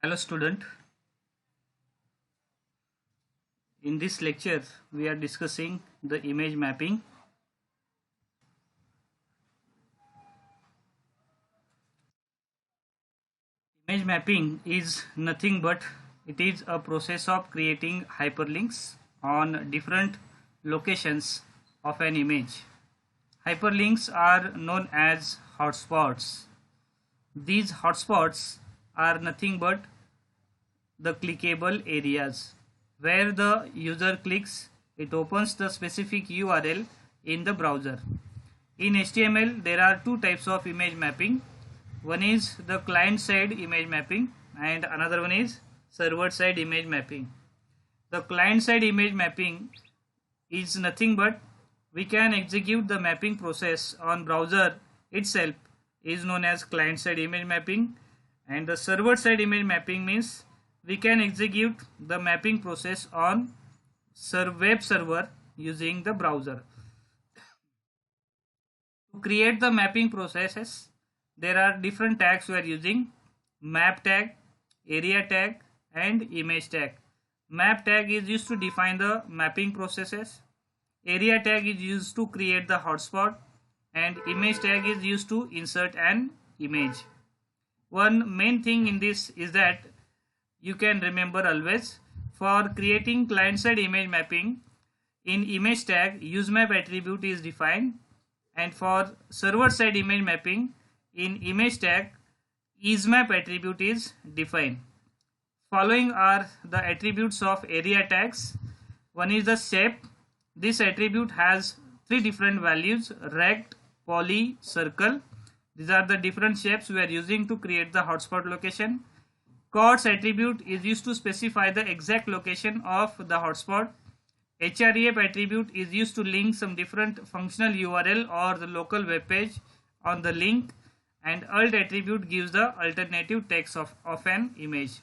Hello student, in this lecture we are discussing the image mapping. Image mapping is nothing but it is a process of creating hyperlinks on different locations of an image. Hyperlinks are known as hotspots. These hotspots are nothing but the clickable areas. Where the user clicks, it opens the specific URL in the browser. In HTML, there are two types of image mapping. One is the client side image mapping and another one is server side image mapping. The client side image mapping is nothing but we can execute the mapping process on browser itself is known as client side image mapping, and the server side image mapping means we can execute the mapping process on web server using the browser. To create the mapping processes, there are different tags we are using: map tag, area tag, and image tag. Map tag is used to define the mapping processes. Area tag is used to create the hotspot, and image tag is used to insert an image. One main thing in this is that you can remember always, for creating client side image mapping, in image tag usemap attribute is defined, and for server side image mapping, in image tag ismap attribute is defined. Following are the attributes of area tags. One is the shape. This attribute has three different values: rect, poly, circle. These are the different shapes we are using to create the hotspot location. Chords attribute is used to specify the exact location of the hotspot. href attribute is used to link some different functional URL or the local web page on the link, and alt attribute gives the alternative text of an image.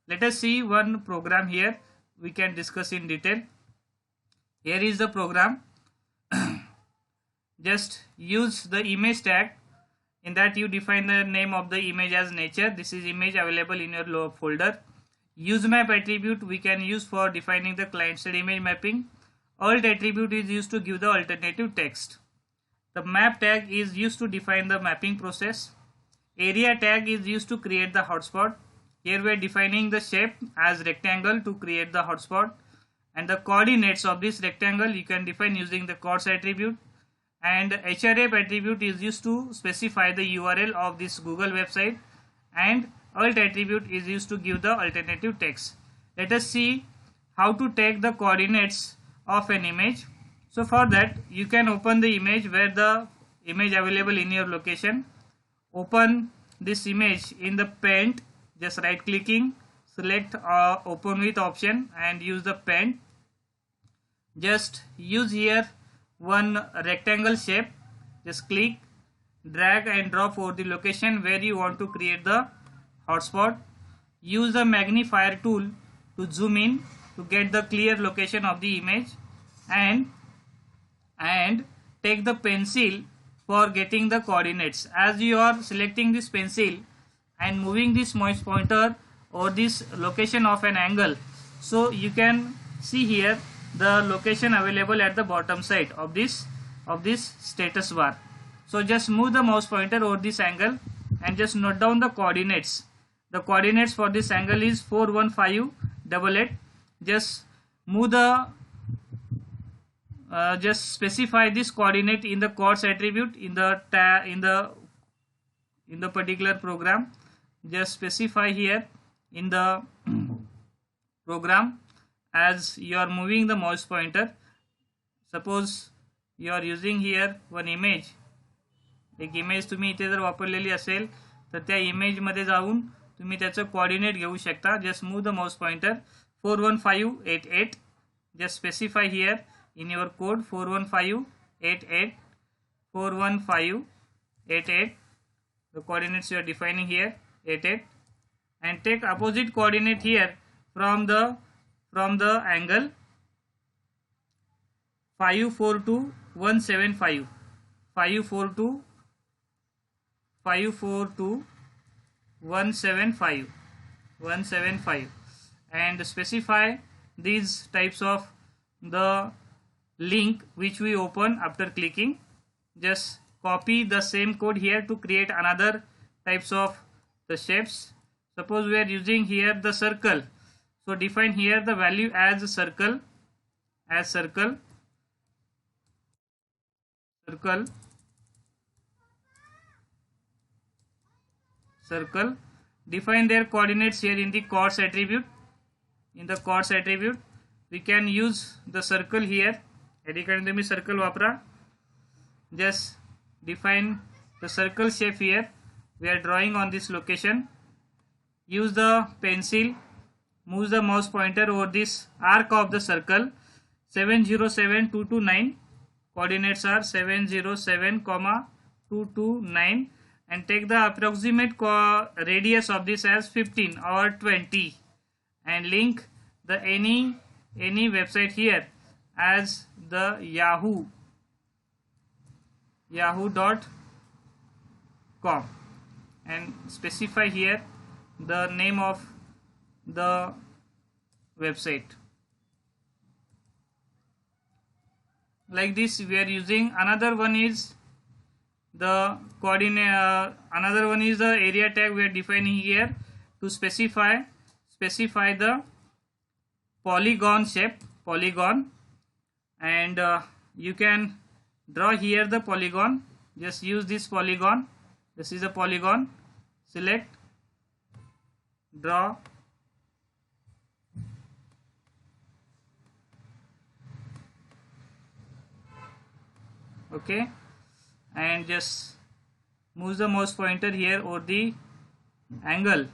Let us see one program here we can discuss in detail. Here is the program. Just use the image tag. In that you define the name of the image as nature. This is image available in your folder. Usemap attribute we can use for defining the client side image mapping. Alt attribute is used to give the alternative text. The map tag is used to define the mapping process. Area tag is used to create the hotspot. Here we are defining the shape as rectangle to create the hotspot, and the coordinates of this rectangle you can define using the chords attribute, and href attribute is used to specify the URL of this Google website, and alt attribute is used to give the alternative text. Let us see how to take the coordinates of an image. So for that you can open the image where the image available in your location. Open this image in the paint, just right clicking, select open with option and use the paint. Just use here one rectangle shape, just click, drag and drop over the location where you want to create the hotspot. Use the magnifier tool to zoom in to get the clear location of the image, and take the pencil for getting the coordinates. As you are selecting this pencil and moving this mouse pointer over this location of an angle, so you can see here the location available at the bottom side of this status bar. So just move the mouse pointer over this angle and just note down the coordinates. The coordinates for this angle is 41588. Just move the just specify this coordinate in the chords attribute in the particular program. Just specify here in the program as you are moving the mouse pointer. Suppose you are using here one image, एक image तुम्ही इथे जर वापरलेली असेल तर त्या image मध्ये जाऊन तुम्ही त्याचं कोऑर्डिनेट घेऊ शकता. Just move the mouse pointer 41588. just specify here in your code 41588, 41588, the coordinates you are defining here 88, and take opposite coordinate here from the angle 542175, 542175. 175 and specify these types of the link which we open after clicking. Just copy the same code here to create another types of the shapes. Suppose we are using here the circle, so define here the value as circle, circle. Define their coordinates here in the chords attribute. In the chords attribute we can use the circle here. तुम्ही circle वापरा. Just define the circle shape here. We are drawing on this location. Use the pencil, move the mouse pointer over this arc of the circle. 707229 coordinates are 707, 229 and take the approximate radius of this as 15 or 20 and link the any website here as the yahoo.com and specify here the name of the website. Like this we are using. Another one is the coordinate, another one is the area tag we are defining here to specify the polygon shape, and you can draw here the polygon. Just use this polygon. This is a polygon. Select, draw, okay, and just move the mouse pointer here over the angle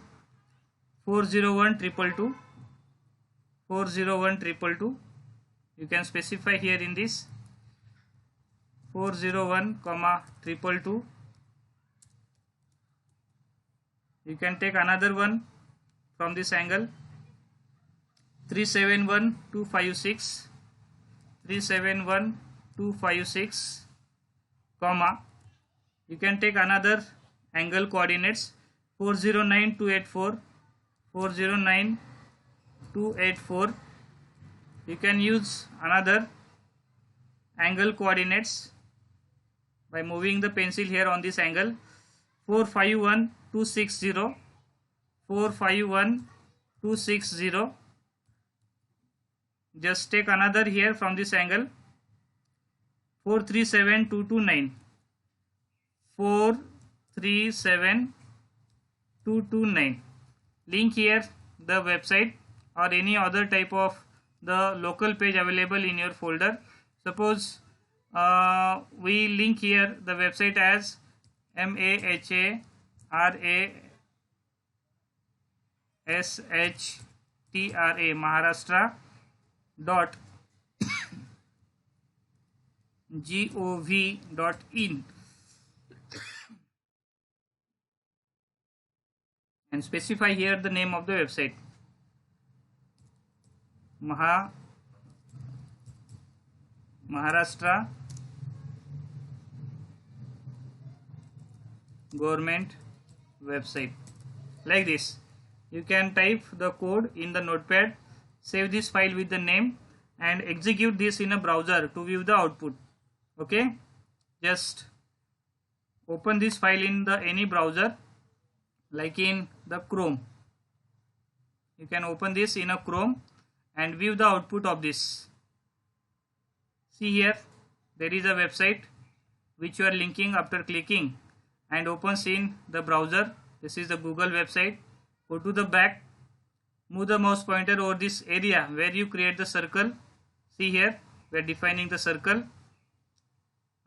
401,222. You can specify here in this 401,222. You can take another one from this angle 371,256, 371,256, comma. You can take another angle coordinates 409,284, 409,284. You can use another angle coordinates by moving the pencil here on this angle 451,260, 451,260. Just take another here from this angle 437,229, 437,229. Link here the website or any other type of the local page available in your folder. Suppose we link here the website as MAHARASHTRA maharashtra.gov.in and specify here the name of the website. Maharashtra government website. Like this you can type the code in the notepad, save this file with the name and execute this in a browser to view the output. Okay, just open this file in the any browser, like in the Chrome. You can open this in a Chrome and view the output of this. See here there is a website which you are linking after clicking and opens in the browser. This is the Google website. Go to the back, move the mouse pointer over this area where you create the circle. See here we are defining the circle.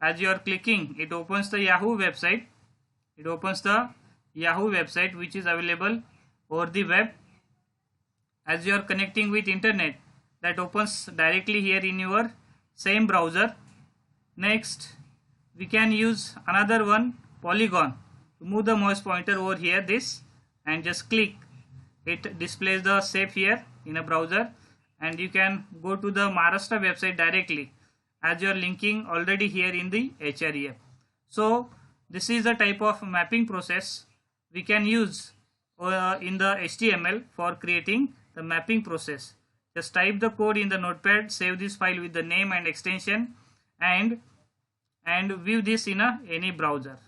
As you are clicking, it opens the Yahoo website. It opens the Yahoo website which is available over the web. As you are connecting with internet, that opens directly here in your same browser. Next we can use another one, polygon. Move the mouse pointer over here this and just click. It displays the shape here in a browser and you can go to the Maharashtra website directly as you are linking already here in the HREF. So this is the type of mapping process we can use in the HTML for creating the mapping process. Just type the code in the notepad, save this file with the name and extension, and view this in any browser.